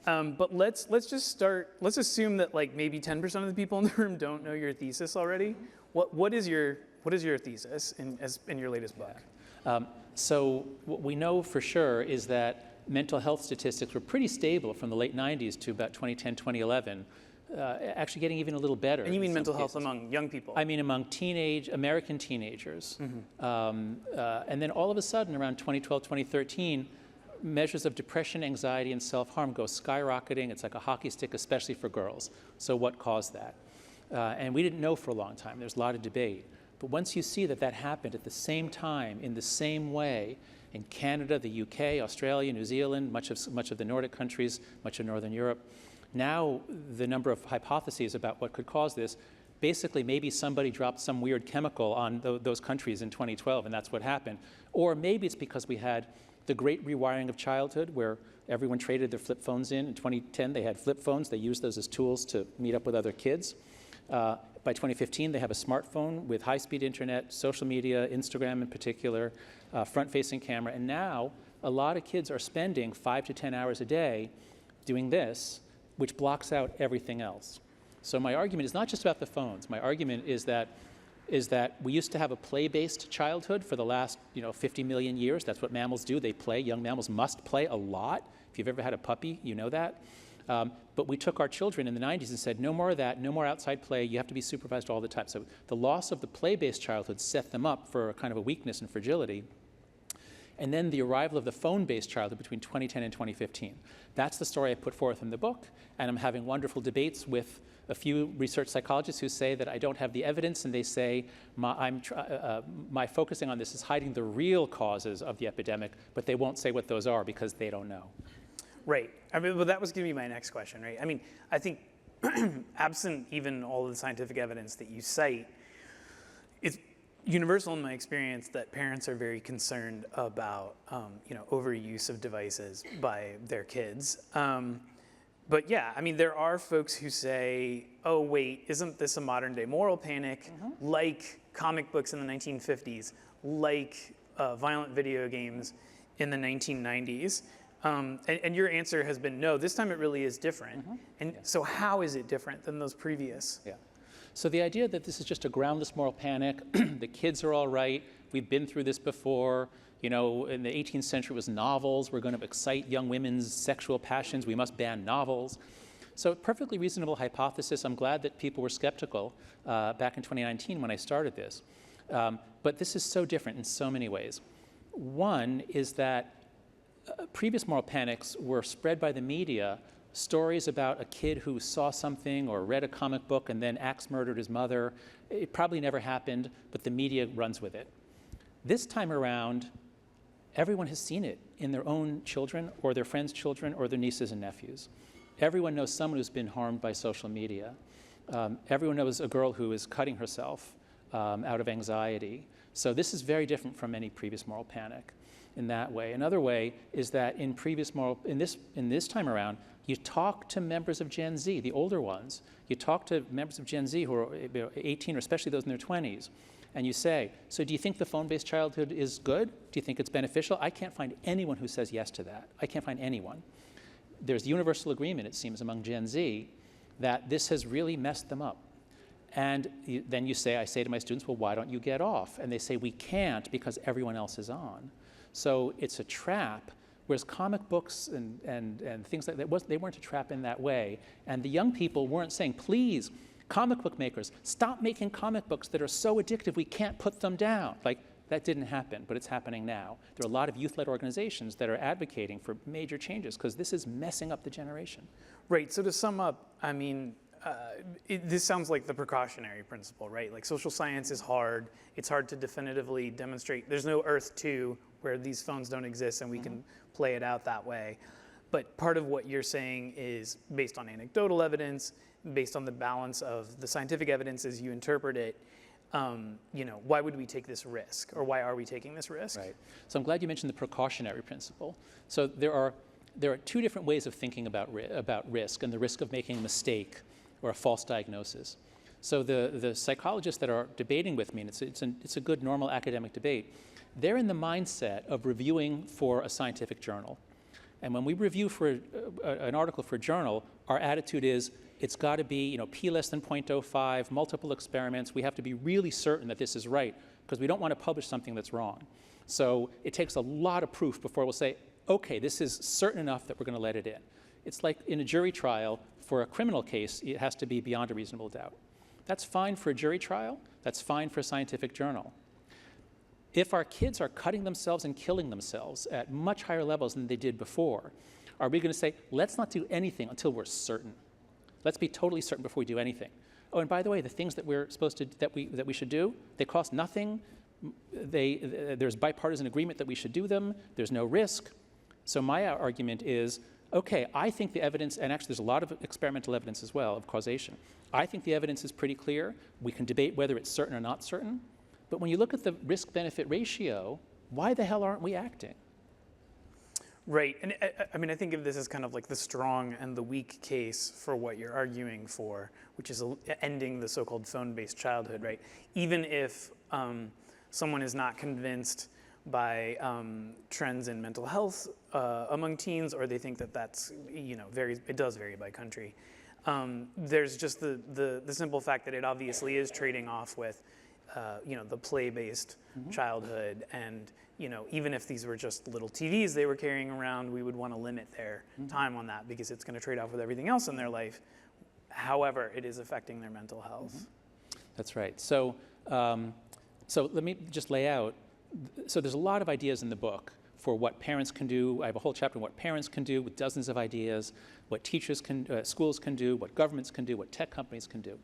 But let's just start. Let's assume that like maybe 10% of the people in the room don't know your thesis already. What is your thesis in your latest book? So what we know for sure is that mental health statistics were pretty stable from the late 90s to about 2010, 2011. Actually getting even a little better. And you mean mental health among young people? I mean among American teenagers. And then all of a sudden around 2012, 2013, measures of depression, anxiety, and self-harm go skyrocketing. It's like a hockey stick, especially for girls. So what caused that? And we didn't know for a long time. There's a lot of debate. But once you see that happened at the same time, in the same way, in Canada, the UK, Australia, New Zealand, much of the Nordic countries, much of Northern Europe, now the number of hypotheses about what could cause this, basically maybe somebody dropped some weird chemical on those countries in 2012 and that's what happened. Or maybe it's because we had the great rewiring of childhood where everyone traded their flip phones in. In 2010 they had flip phones, they used those as tools to meet up with other kids. By 2015 they have a smartphone with high-speed internet, social media, Instagram in particular, front-facing camera, and now a lot of kids are spending 5 to 10 hours a day doing this, which blocks out everything else. So my argument is not just about the phones. My argument is that we used to have a play-based childhood for the last 50 million years. That's what mammals do. They play. Young mammals must play a lot. If you've ever had a puppy, you know that. But we took our children in the 90s and said, no more of that, no more outside play. You have to be supervised all the time. So the loss of the play-based childhood set them up for a kind of a weakness and fragility. And then the arrival of the phone-based childhood between 2010 and 2015. That's the story I put forth in the book, and I'm having wonderful debates with a few research psychologists who say that I don't have the evidence, and they say my focusing on this is hiding the real causes of the epidemic, but they won't say what those are because they don't know. Right. I mean, well, that was going to be my next question, right? I mean, I think absent even all of the scientific evidence that you cite, it's universal in my experience that parents are very concerned about overuse of devices by their kids. But yeah, I mean, there are folks who say, oh wait, isn't this a modern day moral panic, like comic books in the 1950s, like violent video games in the 1990s? And your answer has been no, this time it really is different. And so how is it different than those previous? Yeah. So the idea that this is just a groundless moral panic, the kids are all right, we've been through this before, in the 18th century it was novels, we're going to excite young women's sexual passions, we must ban novels. So perfectly reasonable hypothesis. I'm glad that people were skeptical back in 2019 when I started this. But this is so different in so many ways. One is that previous moral panics were spread by the media, stories about a kid who saw something or read a comic book and then axe murdered his mother. It probably never happened, but the media runs with it. This time around, everyone has seen it in their own children or their friends' children or their nieces and nephews. Everyone knows someone who's been harmed by social media. Everyone knows a girl who is cutting herself out of anxiety. So this is very different from any previous moral panic in that way. Another way is that in this time around, you talk to members of Gen Z, the older ones. You talk to members of Gen Z who are 18, or especially those in their 20s, and you say, so do you think the phone-based childhood is good? Do you think it's beneficial? I can't find anyone who says yes to that. I can't find anyone. There's universal agreement, it seems, among Gen Z that this has really messed them up. And then I say to my students, well, why don't you get off? And they say, we can't because everyone else is on. So it's a trap, whereas comic books and things like that, they weren't a trap in that way. And the young people weren't saying, please, comic book makers, stop making comic books that are so addictive we can't put them down. Like, that didn't happen, but it's happening now. There are a lot of youth-led organizations that are advocating for major changes because this is messing up the generation. Right, so to sum up, I mean, this sounds like the precautionary principle, right? Like social science is hard. It's hard to definitively demonstrate. There's no Earth 2 where these phones don't exist and we can play it out that way. But part of what you're saying is based on anecdotal evidence, based on the balance of the scientific evidence as you interpret it. Why would we take this risk, or why are we taking this risk? Right. So I'm glad you mentioned the precautionary principle. So there are two different ways of thinking about risk and the risk of making a mistake or a false diagnosis. So the psychologists that are debating with me, and it's a good normal academic debate, they're in the mindset of reviewing for a scientific journal. And when we review for an article for a journal, our attitude is it's got to be, p less than 0.05, multiple experiments. We have to be really certain that this is right because we don't want to publish something that's wrong. So it takes a lot of proof before we'll say, okay, this is certain enough that we're going to let it in. It's like in a jury trial, for a criminal case, it has to be beyond a reasonable doubt. That's fine for a jury trial. That's fine for a scientific journal. If our kids are cutting themselves and killing themselves at much higher levels than they did before, are we going to say, let's not do anything until we're certain? Let's be totally certain before we do anything. Oh, and by the way, the things that we're supposed to that we should do, they cost nothing. There's bipartisan agreement that we should do them. There's no risk. So my argument is, okay, I think the evidence, and actually there's a lot of experimental evidence as well of causation. I think the evidence is pretty clear. We can debate whether it's certain or not certain. But when you look at the risk-benefit ratio, why the hell aren't we acting? Right, and I think of this as kind of like the strong and the weak case for what you're arguing for, which is ending the so-called phone-based childhood, right? Even if someone is not convinced by trends in mental health among teens, or they think that that's, it does vary by country. There's just the simple fact that it obviously is trading off with, the play-based childhood, and even if these were just little TVs they were carrying around, we would want to limit their time on that because it's going to trade off with everything else in their life. However, it is affecting their mental health. That's right. So let me just lay out. So there's a lot of ideas in the book for what parents can do. I have a whole chapter on what parents can do with dozens of ideas, what teachers can, schools can do, what governments can do, what tech companies can do.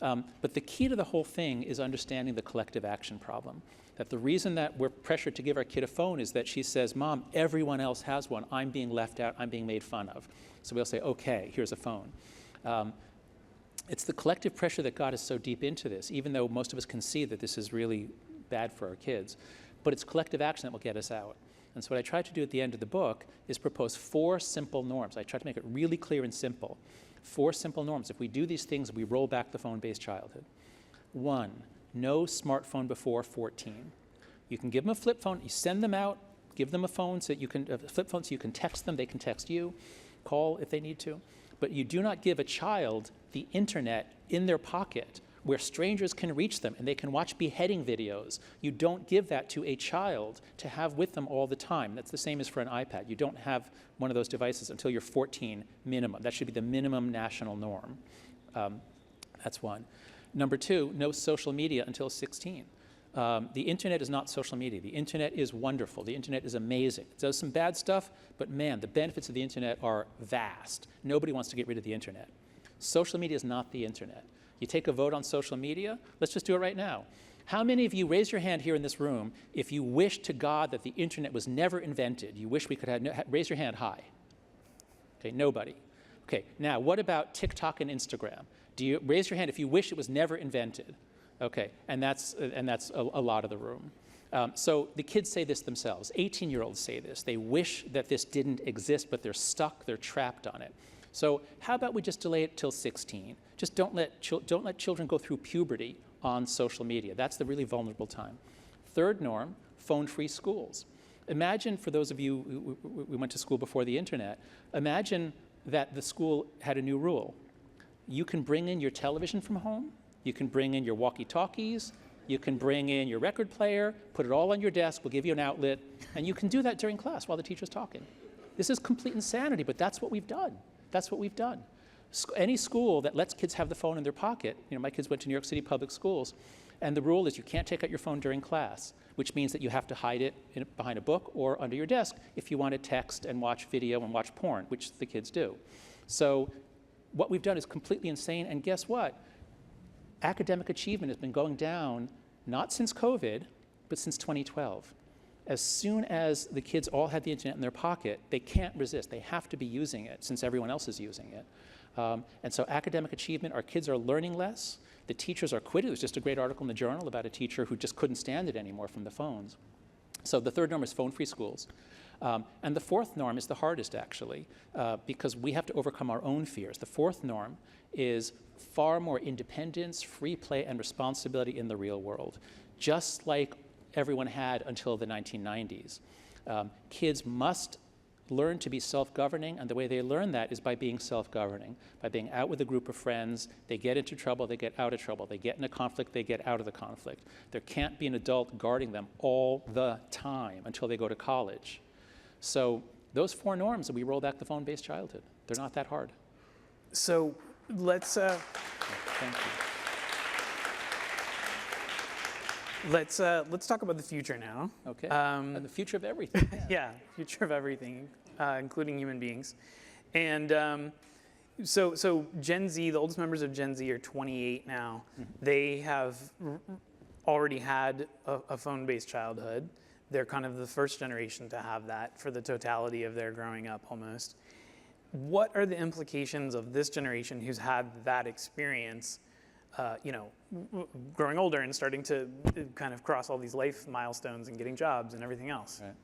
But the key to the whole thing is understanding the collective action problem. That the reason that we're pressured to give our kid a phone is that she says, Mom, everyone else has one. I'm being left out. I'm being made fun of. So we'll say, okay, here's a phone. It's the collective pressure that got us so deep into this, even though most of us can see that this is really bad for our kids. But it's collective action that will get us out. And so what I tried to do at the end of the book is propose 4 simple norms. I tried to make it really clear and simple. 4 simple norms. If we do these things, we roll back the phone-based childhood. 1, no smartphone before 14. You can give them a flip phone. You send them out, give them a phone so you can, a flip phone so you can text them. They can text you, call if they need to. But you do not give a child the internet in their pocket where strangers can reach them and they can watch beheading videos. You don't give that to a child to have with them all the time. That's the same as for an iPad. You don't have one of those devices until you're 14 minimum. That should be the minimum national norm. That's 1. Number 2, no social media until 16. The internet is not social media. The internet is wonderful. The internet is amazing. It does some bad stuff, but man, the benefits of the internet are vast. Nobody wants to get rid of the internet. Social media is not the internet. You take a vote on social media, let's just do it right now. How many of you, raise your hand here in this room, if you wish to God that the internet was never invented, you wish we could have, raise your hand high. Okay, nobody. Okay, now what about TikTok and Instagram? Do you raise your hand if you wish it was never invented? Okay, and that's a lot of the room. So the kids say this themselves. 18-year-olds say this. They wish that this didn't exist, but they're stuck, they're trapped on it. So how about we just delay it till 16? Just don't let children go through puberty on social media. That's the really vulnerable time. 3rd norm, phone-free schools. Imagine, for those of you who went to school before the internet, imagine that the school had a new rule. You can bring in your television from home, you can bring in your walkie-talkies, you can bring in your record player, put it all on your desk, we'll give you an outlet, and you can do that during class while the teacher's talking. This is complete insanity, but that's what we've done. That's what we've done. Any school that lets kids have the phone in their pocket, my kids went to New York City public schools, and the rule is you can't take out your phone during class, which means that you have to hide it behind a book or under your desk if you want to text and watch video and watch porn, which the kids do. So what we've done is completely insane, and guess what? Academic achievement has been going down, not since COVID, but since 2012. As soon as the kids all had the internet in their pocket, they can't resist. They have to be using it since everyone else is using it. And so academic achievement, our kids are learning less. The teachers are quitting. There was just a great article in the journal about a teacher who just couldn't stand it anymore from the phones. So the 3rd norm is phone-free schools. And the 4th norm is the hardest, actually, because we have to overcome our own fears. The 4th norm is far more independence, free play, and responsibility in the real world, just like everyone had until the 1990s. Kids must learn to be self-governing, and the way they learn that is by being self-governing, by being out with a group of friends. They get into trouble, they get out of trouble. They get in a conflict, they get out of the conflict. There can't be an adult guarding them all the time until they go to college. So those 4 norms, we roll back the phone-based childhood. They're not that hard. So let's Thank you. let's talk about the future now. Okay. The future of everything. Yeah, future of everything, including human beings. And so Gen Z, the oldest members of Gen Z are 28 now. They have already had a phone-based childhood. They're kind of the first generation to have that for the totality of their growing up almost. What are the implications of this generation who's had that experience, growing older and starting to kind of cross all these life milestones and getting jobs and everything else? Right.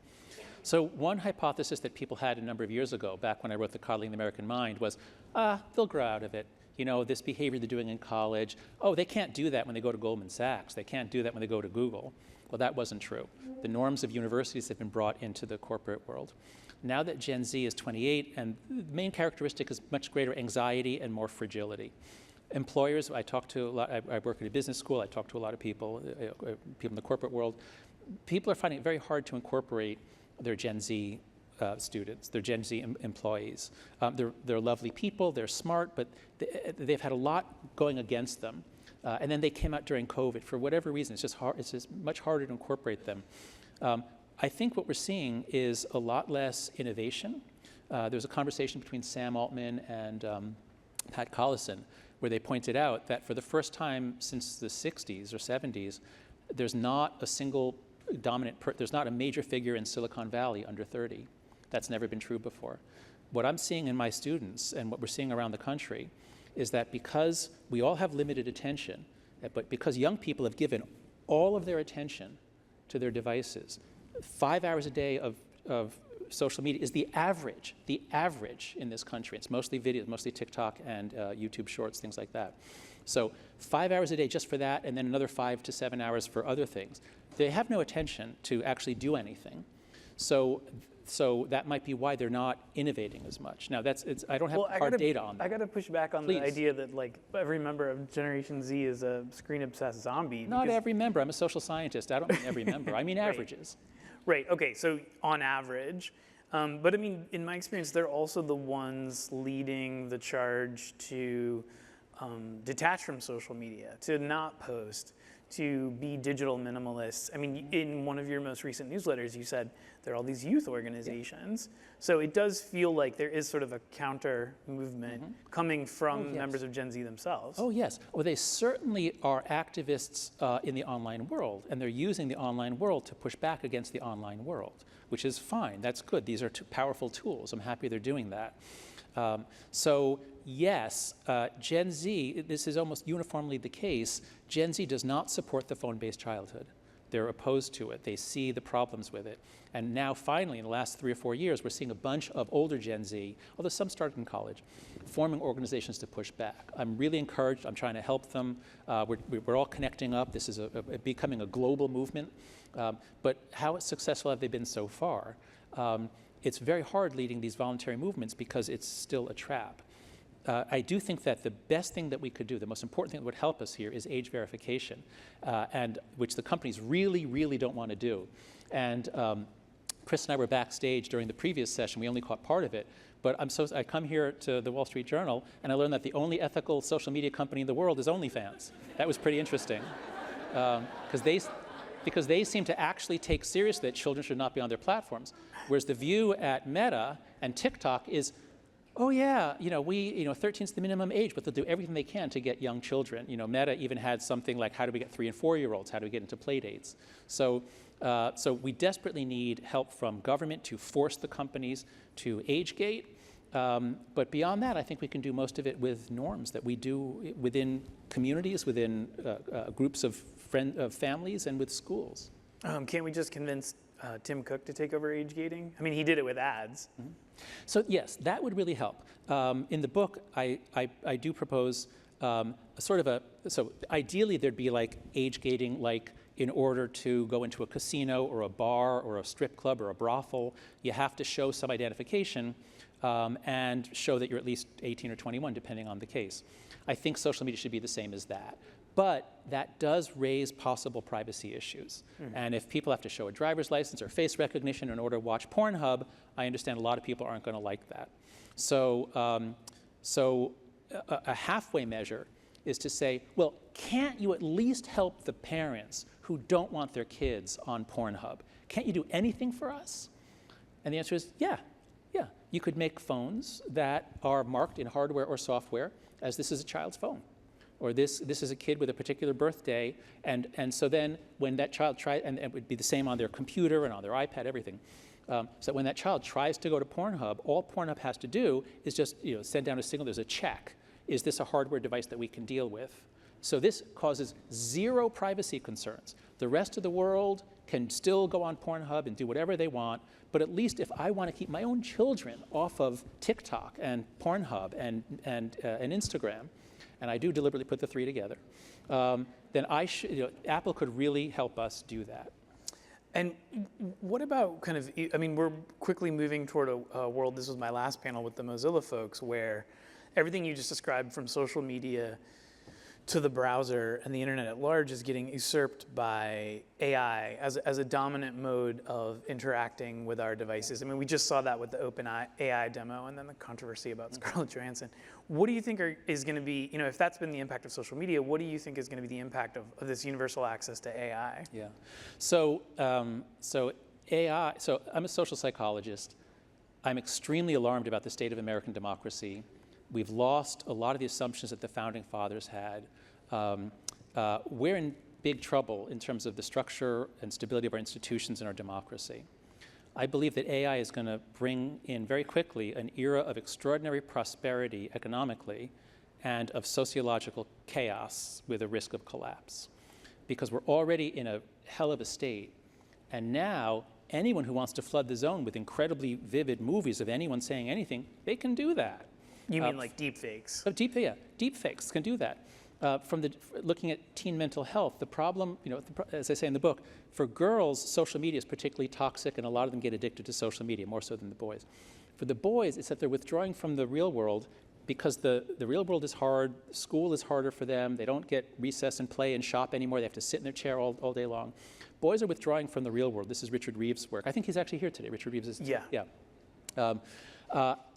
So one hypothesis that people had a number of years ago, back when I wrote The Coddling the American Mind, was, they'll grow out of it. This behavior they're doing in college, they can't do that when they go to Goldman Sachs. They can't do that when they go to Google. Well, that wasn't true. The norms of universities have been brought into the corporate world. Now that Gen Z is 28, and the main characteristic is much greater anxiety and more fragility. Employers, I talk to a lot, I work at a business school, I talk to a lot of people, people in the corporate world. People are finding it very hard to incorporate their Gen Z students, their Gen Z employees. They're lovely people, they're smart, but they've had a lot going against them. And then they came out during COVID. For whatever reason, it's just hard, it's just much harder to incorporate them. I think what we're seeing is a lot less innovation. There's a conversation between Sam Altman and Pat Collison where they pointed out that for the first time since the 60s or 70s, there's not a single there's not a major figure in Silicon Valley under 30. That's never been true before. What I'm seeing in my students and what we're seeing around the country is that because we all have limited attention, but because young people have given all of their attention to their devices, 5 hours a day of social media is the average in this country. It's mostly videos, mostly TikTok and YouTube Shorts, things like that. So 5 hours a day just for that, and then another 5 to 7 hours for other things. They have no attention to actually do anything. So that might be why they're not innovating as much. Now, I don't have hard data on that. I got to push back on the idea that every member of Generation Z is a screen-obsessed zombie. Not every member. I'm a social scientist. I don't mean every member. I mean averages. Right. Okay. So on average, but I mean, in my experience, they're also the ones leading the charge to detach from social media, to not post, to be digital minimalists. I mean, in one of your most recent newsletters, you said there are all these youth organizations. Yeah. So it does feel like there is sort of a counter movement coming from members of Gen Z themselves. Oh, yes. Well, they certainly are activists in the online world, and they're using the online world to push back against the online world, which is fine. That's good. These are two powerful tools. I'm happy they're doing that. So yes, Gen Z, this is almost uniformly the case, Gen Z does not support the phone-based childhood. They're opposed to it. They see the problems with it. And now finally, in the last 3 or 4 years, we're seeing a bunch of older Gen Z, although some started in college, forming organizations to push back. I'm really encouraged. I'm trying to help them. We're all connecting up. This is becoming a global movement. But how successful have they been so far? It's very hard leading these voluntary movements because it's still a trap. I do think that the best thing that we could do, the most important thing that would help us here is age verification, and which the companies really, really don't want to do. And Chris and I were backstage during the previous session. We only caught part of it. But I come here to the Wall Street Journal, and I learned that the only ethical social media company in the world is OnlyFans. That was pretty interesting. Because they seem to actually take seriously that children should not be on their platforms. Whereas the view at Meta and TikTok is, oh yeah, 13 is the minimum age, but they'll do everything they can to get young children. Meta even had something like, how do we get 3 and 4-year-olds? How do we get into play dates? So we desperately need help from government to force the companies to age gate. But beyond that, I think we can do most of it with norms that we do within communities, within groups of families, and with schools. Can't we just convince Tim Cook to take over age gating? I mean, he did it with ads. Mm-hmm. So yes, that would really help. In the book, I do propose so ideally there'd be like age gating like in order to go into a casino or a bar or a strip club or a brothel. You have to show some identification and show that you're at least 18 or 21, depending on the case. I think social media should be the same as that. But that does raise possible privacy issues. And if people have to show a driver's license or face recognition in order to watch Pornhub, I understand a lot of people aren't going to like that. So, a halfway measure is to say, well, can't you at least help the parents who don't want their kids on Pornhub? Can't you do anything for us? And the answer is, yeah. You could make phones that are marked in hardware or software as this is a child's phone, or this is a kid with a particular birthday, and so then when that child tries, and it would be the same on their computer and on their iPad, everything. So when that child tries to go to Pornhub, all Pornhub has to do is just send down a signal. There's a check. Is this a hardware device that we can deal with? So this causes zero privacy concerns. The rest of the world can still go on Pornhub and do whatever they want, but at least if I want to keep my own children off of TikTok and Pornhub and Instagram, and I do deliberately put the three together, then Apple could really help us do that. And what about kind of, I mean, we're quickly moving toward a world, this was my last panel with the Mozilla folks, where everything you just described from social media to the browser and the internet at large is getting usurped by AI as a dominant mode of interacting with our devices. I mean, we just saw that with the AI demo and then the controversy about Scarlett Johansson. What do you think is going to be, if that's been the impact of social media, what do you think is going to be the impact of this universal access to AI? Yeah. So AI, so I'm a social psychologist. I'm extremely alarmed about the state of American democracy. We've lost a lot of the assumptions that the founding fathers had. We're in big trouble in terms of the structure and stability of our institutions and our democracy. I believe that AI is going to bring in very quickly an era of extraordinary prosperity economically and of sociological chaos with a risk of collapse. Because we're already in a hell of a state, and now anyone who wants to flood the zone with incredibly vivid movies of anyone saying anything, they can do that. You mean like deep fakes? Deep fakes can do that. Looking at teen mental health, the problem, as I say in the book, for girls, social media is particularly toxic, and a lot of them get addicted to social media, more so than the boys. For the boys, it's that they're withdrawing from the real world because the real world is hard, school is harder for them, they don't get recess and play and shop anymore, they have to sit in their chair all day long. Boys are withdrawing from the real world. This is Richard Reeves' work. I think he's actually here today. Richard Reeves is, yeah.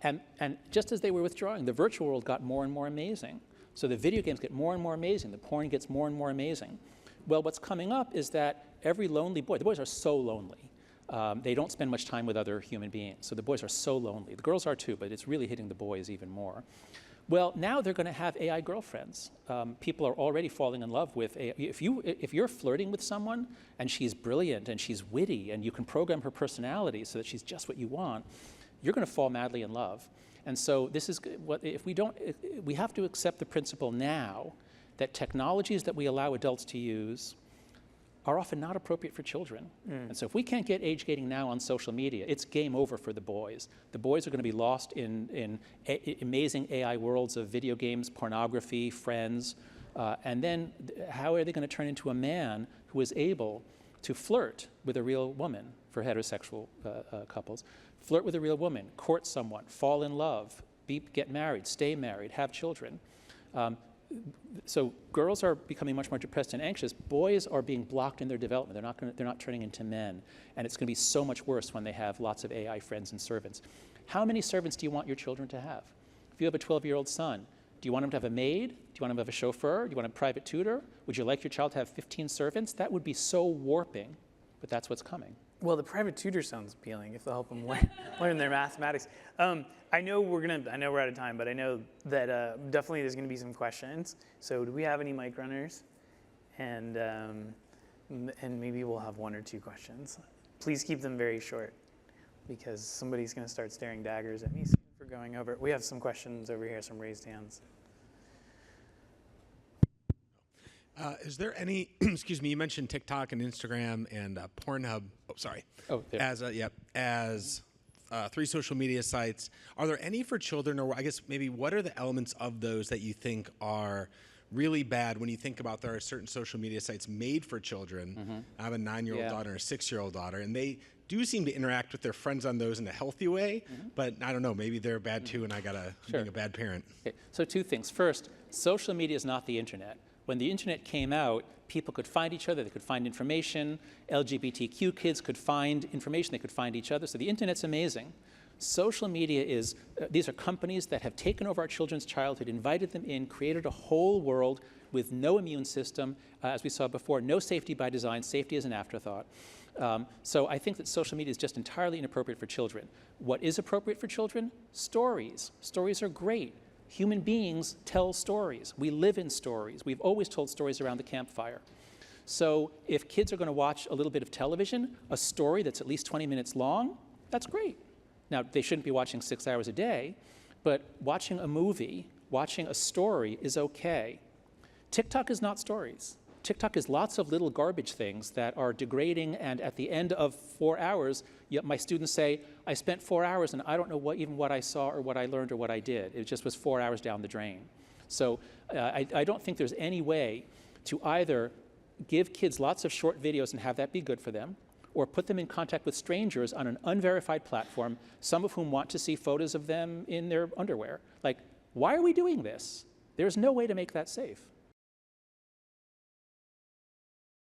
And just as they were withdrawing, the virtual world got more and more amazing. So the video games get more and more amazing. The porn gets more and more amazing. Well, what's coming up is that every lonely boy, the boys are so lonely. They don't spend much time with other human beings. So the boys are so lonely. The girls are too, but it's really hitting the boys even more. Well, now they're going to have AI girlfriends. People are already falling in love with AI. If you're flirting with someone and she's brilliant and she's witty and you can program her personality so that she's just what you want, you're going to fall madly in love. And so this is what, we have to accept the principle now that technologies that we allow adults to use are often not appropriate for children. And so if we can't get age gating now on social media, it's game over for the boys. The boys are going to be lost in amazing AI worlds of video games, pornography, friends, and then how are they going to turn into a man who is able to flirt with a real woman for heterosexual couples? Flirt with a real woman, court someone, fall in love, get married, stay married, have children. So girls are becoming much more depressed and anxious. Boys are being blocked in their development. They're not turning into men. And it's going to be so much worse when they have lots of AI friends and servants. How many servants do you want your children to have? If you have a 12-year-old son, do you want him to have a maid? Do you want him to have a chauffeur? Do you want a private tutor? Would you like your child to have 15 servants? That would be so warping, but that's what's coming. Well, the private tutor sounds appealing if they'll help them learn their mathematics. I know we're out of time, but I know that definitely there's going to be some questions. So do we have any mic runners? And maybe we'll have one or two questions. Please keep them very short because somebody's going to start staring daggers at me for going over. We have some questions over here, some raised hands. Is there any, excuse me, you mentioned TikTok and Instagram and Pornhub, as three social media sites. Are there any for children, or I guess maybe what are the elements of those that you think are really bad when you think about there are certain social media sites made for children. I have a 9-year-old Yeah. daughter and a 6-year-old daughter, and they do seem to interact with their friends on those in a healthy way, but I don't know, maybe they're bad too, and I'm being a bad parent. Okay, so two things. First, social media is not the internet. When the internet came out, people could find each other, they could find information, LGBTQ kids could find information, they could find each other, so the internet's amazing. Social media is, these are companies that have taken over our children's childhood, invited them in, created a whole world with no immune system, as we saw before, no safety by design, safety is an afterthought. So I think that social media is just entirely inappropriate for children. What is appropriate for children? Stories. Stories are great. Human beings tell stories. We live in stories. We've always told stories around the campfire. So if kids are going to watch a little bit of television, a story that's at least 20 minutes long, that's great. Now, they shouldn't be watching 6 hours a day, but watching a movie, watching a story is okay. TikTok is not stories. TikTok is lots of little garbage things that are degrading, and at the end of 4 hours, yet my students say, I spent 4 hours and I don't know what I saw or what I learned or what I did. It just was 4 hours down the drain. So I don't think there's any way to either give kids lots of short videos and have that be good for them, or put them in contact with strangers on an unverified platform, some of whom want to see photos of them in their underwear. Like, why are we doing this? There's no way to make that safe.